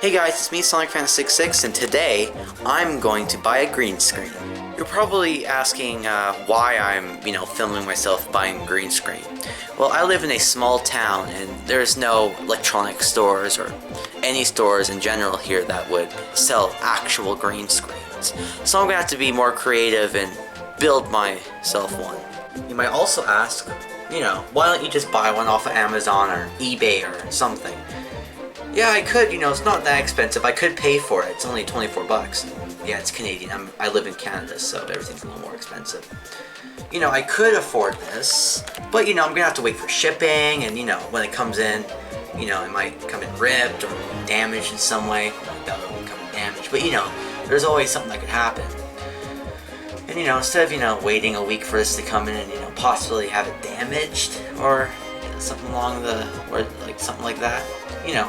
Hey guys, it's me, SonicFan66, and today I'm going to buy a green screen. You're probably asking why I'm, filming myself buying a green screen. Well, I live in a small town, and there's no electronic stores or any stores in general here that would sell actual green screens. So I'm gonna have to be more creative and build myself one. You might also ask, why don't you just buy one off of Amazon or eBay or something? Yeah, I could, it's not that expensive. I could pay for it. It's only 24 bucks. Yeah, it's Canadian. I live in Canada, so everything's a little more expensive. I could afford this, but, I'm gonna have to wait for shipping, and, when it comes in, it might come in ripped or damaged in some way. I doubt it won't come in damaged, but, there's always something that could happen. And, instead of, waiting a week for this to come in and, possibly have it damaged or something something like that,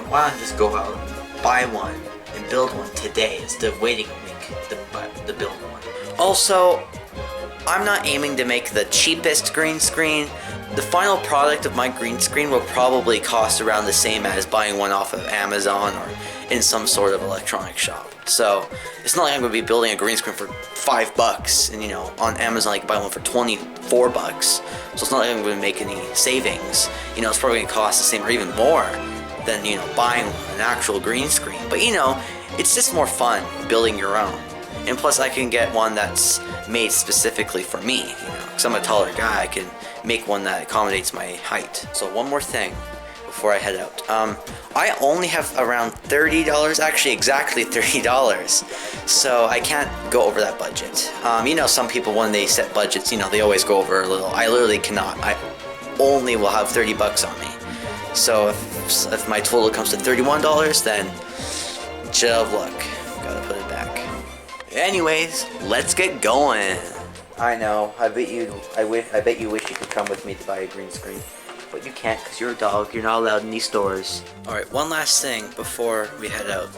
why not just go out, buy one, and build one today instead of waiting a week to build one. Also, I'm not aiming to make the cheapest green screen. The final product of my green screen will probably cost around the same as buying one off of Amazon or in some sort of electronic shop. So it's not like I'm going to be building a green screen for $5 and on Amazon I can buy one for 24 bucks. So it's not like I'm going to make any savings. It's probably going to cost the same or even more than buying an actual green screen. But it's just more fun building your own. And plus I can get one that's made specifically for me, because I'm a taller guy. I can make one that accommodates my height. So one more thing before I head out. I only have around $30, actually exactly $30, so I can't go over that budget. Some people when they set budgets, they always go over a little. I literally cannot. I only will have 30 bucks on me. So if my total comes to $31, then job of luck. Gotta put it back. Anyways, let's get going. I know. I bet you wish you could come with me to buy a green screen. But you can't because you're a dog. You're not allowed in these stores. Alright, one last thing before we head out.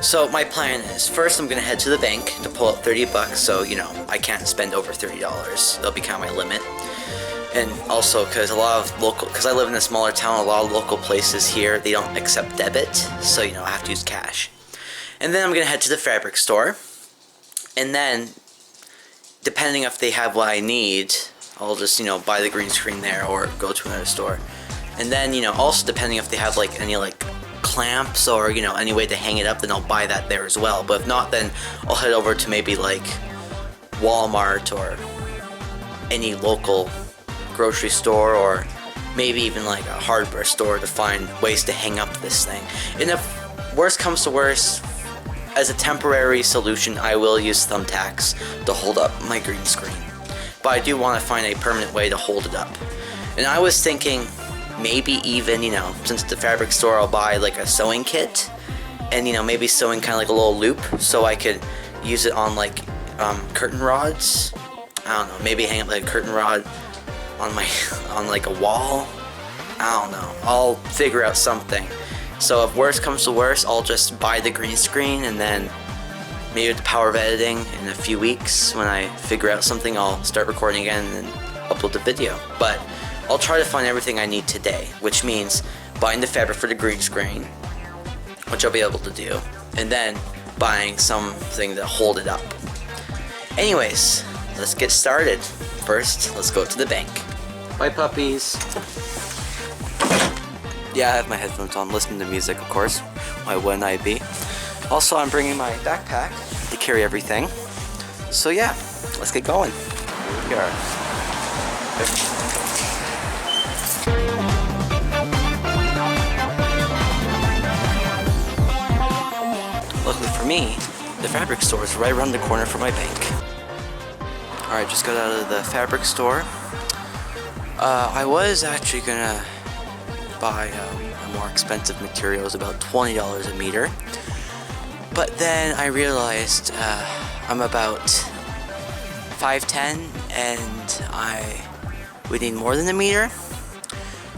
So my plan is, first I'm going to head to the bank to pull out 30 bucks so, I can't spend over $30. That'll be kind of my limit. And also because because I live in a smaller town, a lot of local places here, they don't accept debit. So, I have to use cash. And then I'm going to head to the fabric store. And then, depending if they have what I need, I'll just, buy the green screen there or go to another store. And then, also depending if they have, any, clamps or, any way to hang it up, then I'll buy that there as well. But if not, then I'll head over to maybe, Walmart or any local grocery store or maybe even, a hardware store to find ways to hang up this thing. And if worst comes to worst, as a temporary solution, I will use thumbtacks to hold up my green screen. But I do want to find a permanent way to hold it up. And I was thinking maybe even, since the fabric store, I'll buy a sewing kit and, maybe sewing kind of a little loop so I could use it on curtain rods. I don't know, maybe hang up a curtain rod on a wall. I don't know. I'll figure out something. So if worst comes to worst, I'll just buy the green screen and then maybe with the power of editing in a few weeks when I figure out something, I'll start recording again and upload the video. But I'll try to find everything I need today, which means buying the fabric for the green screen, which I'll be able to do, and then buying something to hold it up. Anyways, let's get started. First, let's go to the bank. Bye, puppies. Yeah, I have my headphones on, listening to music, of course. Why wouldn't I be? Also, I'm bringing my backpack to carry everything. So yeah, let's get going. Here we are. Luckily for me, the fabric store is right around the corner from my bank. Alright, just got out of the fabric store. I was actually gonna buy a more expensive materials, about $20 a meter. But then I realized I'm about 5'10" and I would need more than a meter.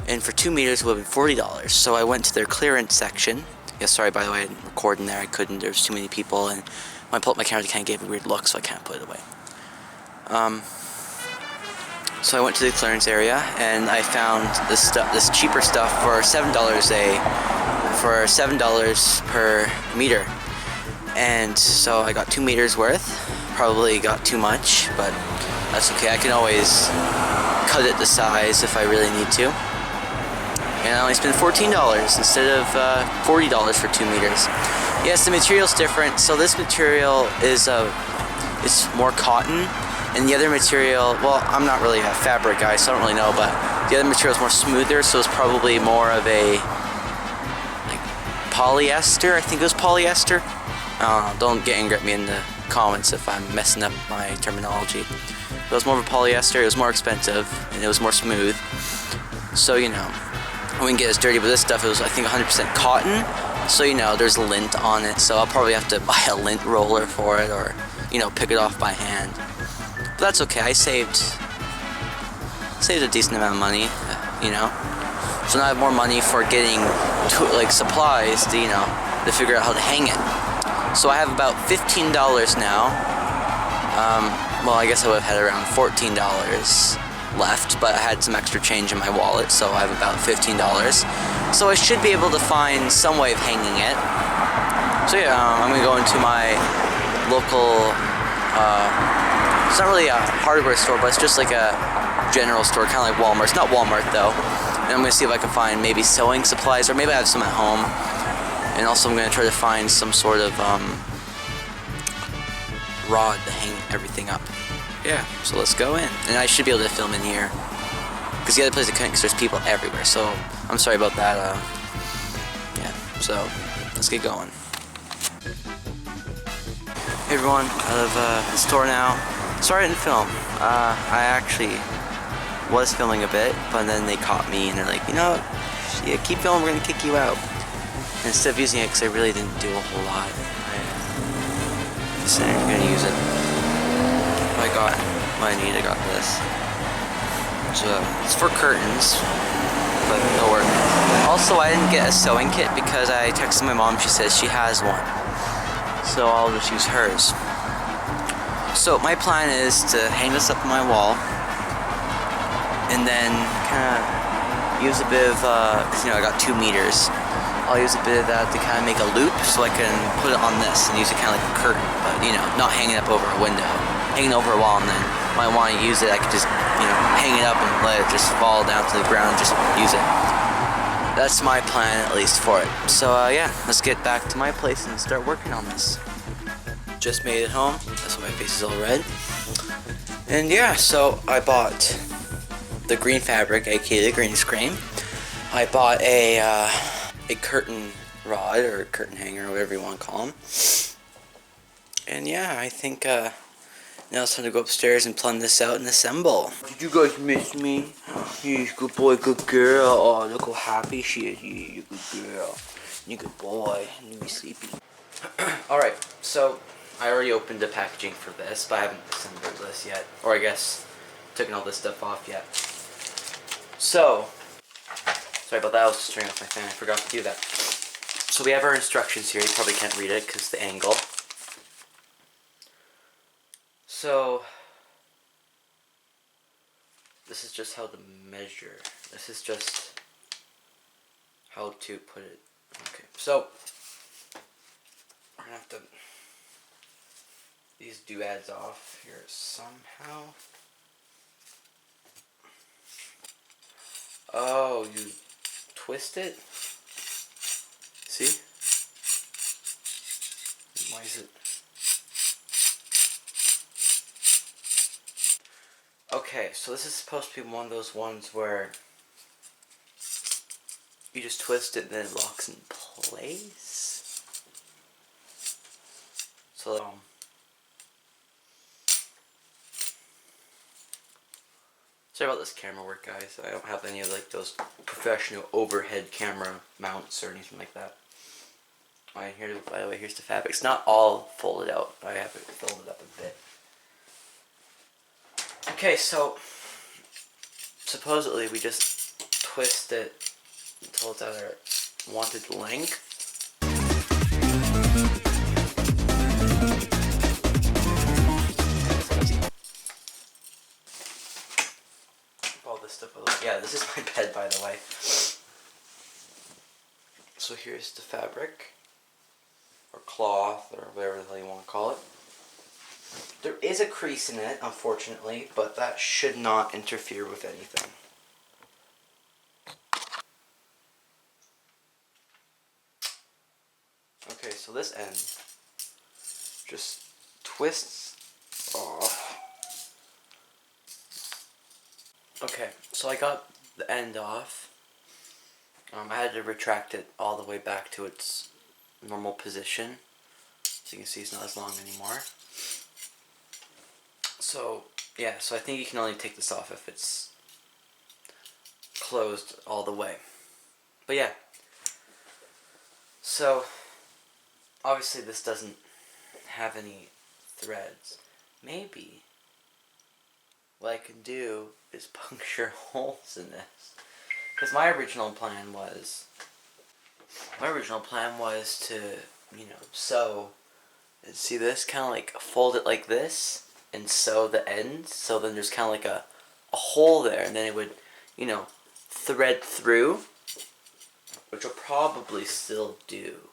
And for 2 meters it would have been $40. So I went to their clearance section. Yeah, sorry by the way, I'm recording there. I couldn't. There was too many people, and when I pulled up my camera, it kind of gave a weird look, so I can't put it away. So I went to the clearance area and I found this cheaper stuff for $7 a for $7 per meter. And so I got 2 meters worth. Probably got too much, but that's okay. I can always cut it to size if I really need to. And I only spent $14 instead of $40 for 2 meters. Yes, the material's different. So this material is it's more cotton, and the other material, well, I'm not really a fabric guy, so I don't really know, but the other material is more smoother, so it's probably more of a like polyester. I think it was polyester. Don't get angry at me in the comments if I'm messing up my terminology. It was more of a polyester. It was more expensive, and it was more smooth. So you know, I wouldn't get as dirty. But this stuff, it was I think 100% cotton. So you know, there's lint on it. So I'll probably have to buy a lint roller for it, or you know, pick it off by hand. But that's okay. I saved a decent amount of money. You know, so now I have more money for getting like supplies to to figure out how to hang it. So I have about $15 now. Well, I guess I would have had around $14 left, but I had some extra change in my wallet, so I have about $15. So I should be able to find some way of hanging it. So yeah, I'm gonna go into my local, it's not really a hardware store, but it's just like a general store, kind of like Walmart. It's not Walmart though. And I'm gonna see if I can find maybe sewing supplies, or maybe I have some at home. And also I'm going to try to find some sort of rod to hang everything up. Yeah, so let's go in. And I should be able to film in here. Because the other place I couldn't, because there's people everywhere. So I'm sorry about that. Yeah, so let's get going. Hey everyone, out of the store now. Sorry I didn't film. I actually was filming a bit, but then they caught me and they're like, you know, yeah, keep filming, we're going to kick you out. Instead of using it, because I really didn't do a whole lot, I decided I'm going to use it. I got what I need. I got this. So it's for curtains, but it'll work. Also, I didn't get a sewing kit because I texted my mom. She says she has one, so I'll just use hers. So my plan is to hang this up on my wall, and then kind of use a bit of, because I got 2 meters. I'll use a bit of that to kind of make a loop so I can put it on this and use it kind of like a curtain, but not hanging up over a window, hanging over a wall, and then when I want to use it, I can just hang it up and let it just fall down to the ground and just use it. That's my plan, at least, for it. So yeah, let's get back to my place and start working on this. Just made it home. That's why my face is all red. And yeah, so I bought the green fabric, aka the green screen. I bought a curtain rod, or a curtain hanger, or whatever you want to call them. And yeah, I think now it's time to go upstairs and plumb this out and assemble. Did you guys miss me? He's good boy, good girl. Oh, look how happy she is. You good girl. You good boy. You be sleepy. Alright, so I already opened the packaging for this, but I haven't assembled this yet. Or I guess taken all this stuff off yet. So sorry about that, I was just turning off my fan, I forgot to do that. So we have our instructions here, you probably can't read it because the angle. So this is just how to measure. This is just how to put it. Okay, so we're gonna have to these doodads off here somehow. Oh, you twist it? See? Why is it? Okay, so this is supposed to be one of those ones where you just twist it and then it locks in place. So, sorry about this camera work, guys. I don't have any of like those professional overhead camera mounts or anything like that. Alright, here, by the way, here's the fabric. It's not all folded out, but I have it folded up a bit. Okay, so supposedly we just twist it until it's at our wanted length. All this stuff. Yeah, this is my bed, by the way. So So here's the fabric, or cloth, or whatever the hell you want to call it. There is a crease in it, unfortunately, but that should not interfere with anything. Okay, so this end just twists off. Okay, so I got the end off. I had to retract it all the way back to its normal position. So you can see it's not as long anymore. So, yeah, so I think you can only take this off if it's closed all the way. But yeah. So, obviously this doesn't have any threads. Maybe what I can do is puncture holes in this. Because my original plan was to, you know, sew, and see this, kind of like fold it like this, and sew the end, so then there's kind of like a hole there, and then it would, you know, thread through, which will probably still do.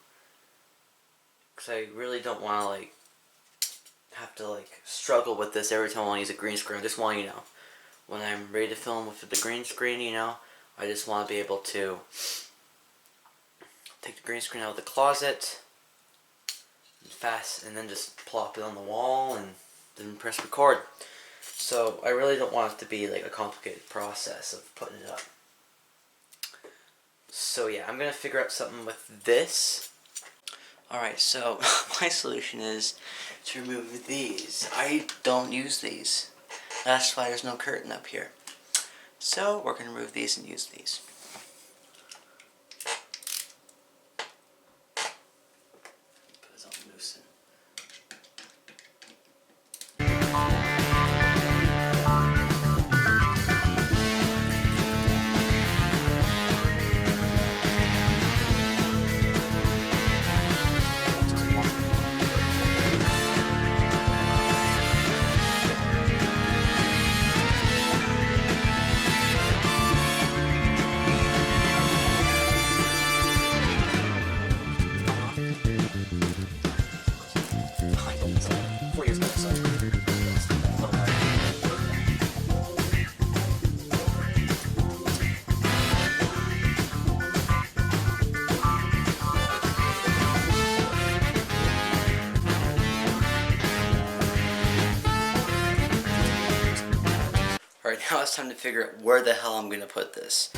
Because I really don't want to, like, have to, like, struggle with this every time I want to use a green screen. I just want, you know, when I'm ready to film with the green screen, you know, I just want to be able to take the green screen out of the closet and then just plop it on the wall and then press record. So I really don't want it to be like a complicated process of putting it up. So yeah, I'm gonna figure out something with this. Alright, so my solution is to remove these. I don't use these. That's why there's no curtain up here. So we're gonna remove these and use these. Put this on loosen. Alright, now it's time to figure out where the hell I'm going to put this.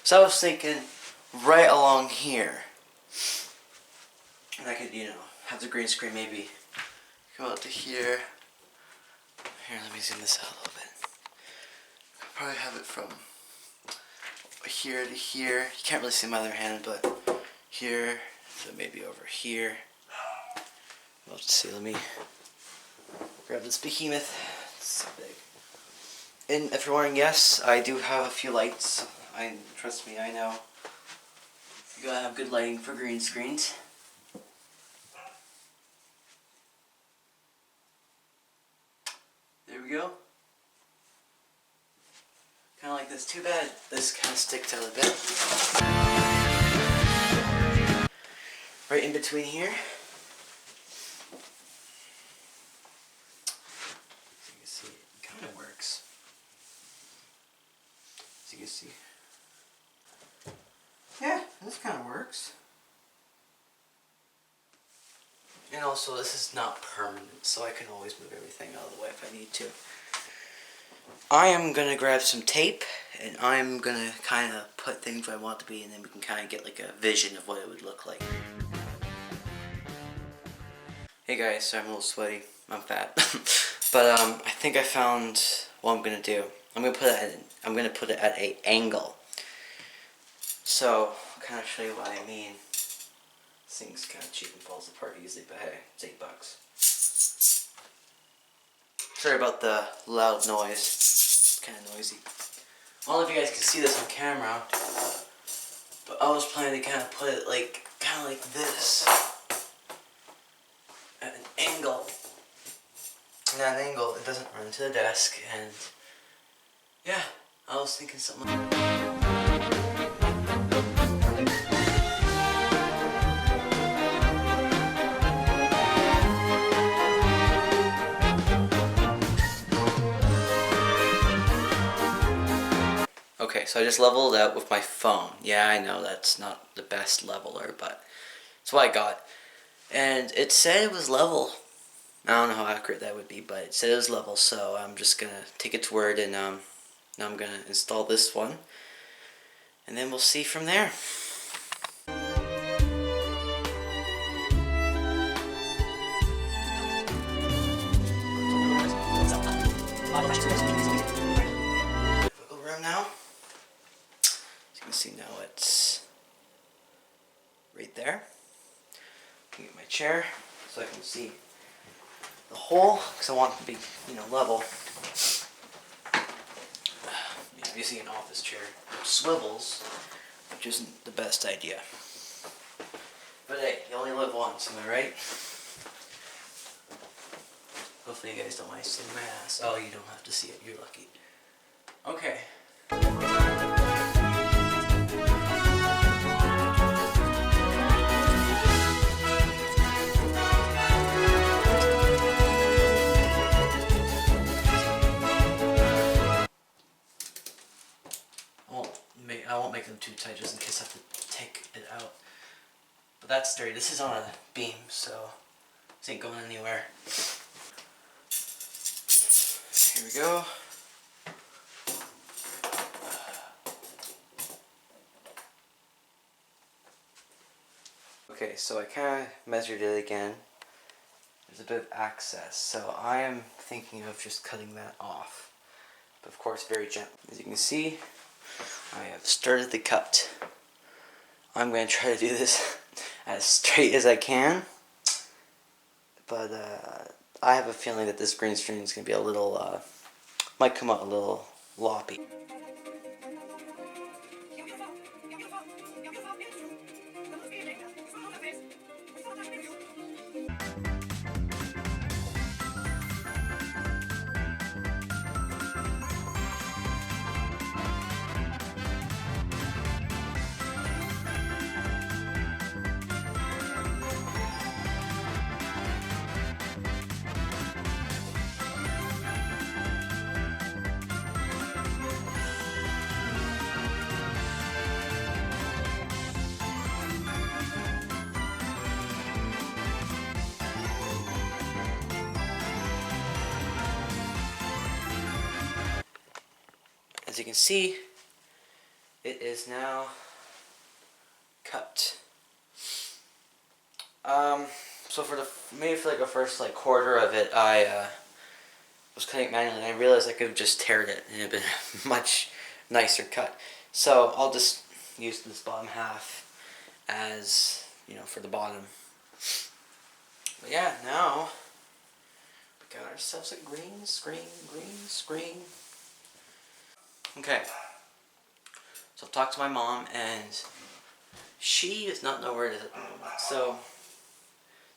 So I was thinking right along here. And I could, you know, have the green screen maybe go out to here. Here, let me zoom this out a little bit. I'll probably have it from here to here. You can't really see my other hand, but here, so maybe over here. Let's see, let me grab this behemoth. It's so big. And if you're wondering, yes, I do have a few lights. Trust me, I know. You gotta have good lighting for green screens. There we go. Kind of like this. Too bad this kind of sticks out a bit. Right in between here. As you can see, it kind of works. As you can see. Yeah, this kind of works. And also, this is not permanent, so I can always move everything out of the way if I need to. I am going to grab some tape, and I'm going to kind of put things where I want it to be, and then we can kind of get like a vision of what it would look like. Hey guys, sorry I'm a little sweaty. I'm fat. But I think I found what I'm going to do. I'm going to put it at an angle. So, I'll kind of show you what I mean. This thing's kind of cheap and falls apart easily, but hey, it's $8. Sorry about the loud noise. It's kind of noisy. I don't know if you guys can see this on camera, but I was planning to kind of put it like, kind of like this. At an angle. And at an angle, it doesn't run to the desk, and yeah, I was thinking something like so I just leveled out with my phone. Yeah, I know that's not the best leveler, but it's what I got. And it said it was level. I don't know how accurate that would be, but it said it was level, so I'm just gonna take its word and now I'm gonna install this one. And then we'll see from there. Wiggle room now. As you can see now it's right there. I get my chair so I can see the hole because I want it to be, level. Obviously an office chair which swivels, which isn't the best idea. But hey, you only live once, am I right? Hopefully you guys don't mind seeing my ass. Oh, you don't have to see it, you're lucky. Okay. I won't make them too tight just in case I have to take it out. But that's sturdy. This is on a beam, so this ain't going anywhere. Here we go. Okay, so I kind of measured it again. There's a bit of access, so I am thinking of just cutting that off. But of course, very gently. As you can see, I have started the cut. I'm going to try to do this as straight as I can. But I have a feeling that this green screen is going to be a little, might come out a little loppy. As you can see, it is now cut. So maybe for like the first quarter of it, I was cutting it manually, and I realized I could have just teared it, and it'd been a much nicer cut. So I'll just use this bottom half as for the bottom. But yeah, now we got ourselves a green screen. Okay, so I've talked to my mom, and she does not know where it is at the moment. So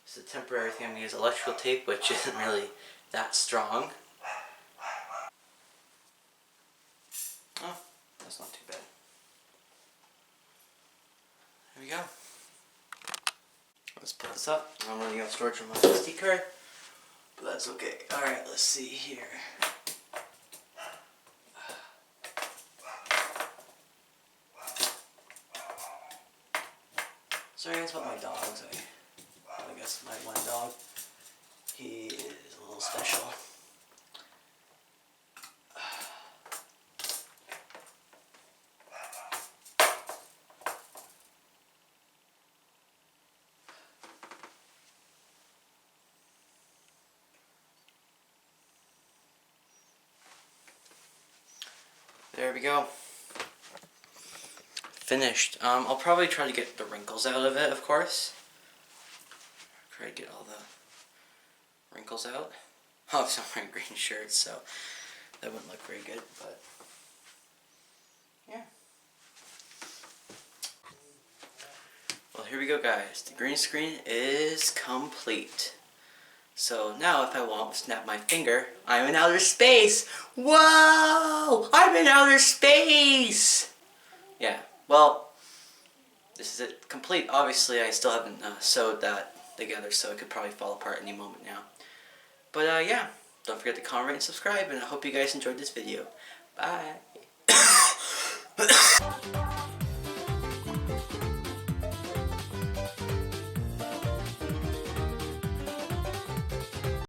it's a temporary thing. I'm going to use electrical tape, which isn't really that strong. Oh, that's not too bad. There we go. Let's put this up. I'm running out of storage on my SD card, but that's okay. Alright, let's see here. Sorry, that's about my dogs. I guess my one dog, he is a little special. There we go. Finished. I'll probably try to get the wrinkles out of it, of course. Try to get all the wrinkles out. Oh, I'm wearing green shirts, so that wouldn't look very good, but yeah. Well, here we go, guys. The green screen is complete. So now if I want to snap my finger, I'm in outer space! Whoa! I'm in outer space! Yeah, well, this is it complete. Obviously, I still haven't sewed that together, so it could probably fall apart any moment now. But yeah, don't forget to comment, rate, and subscribe, and I hope you guys enjoyed this video. Bye!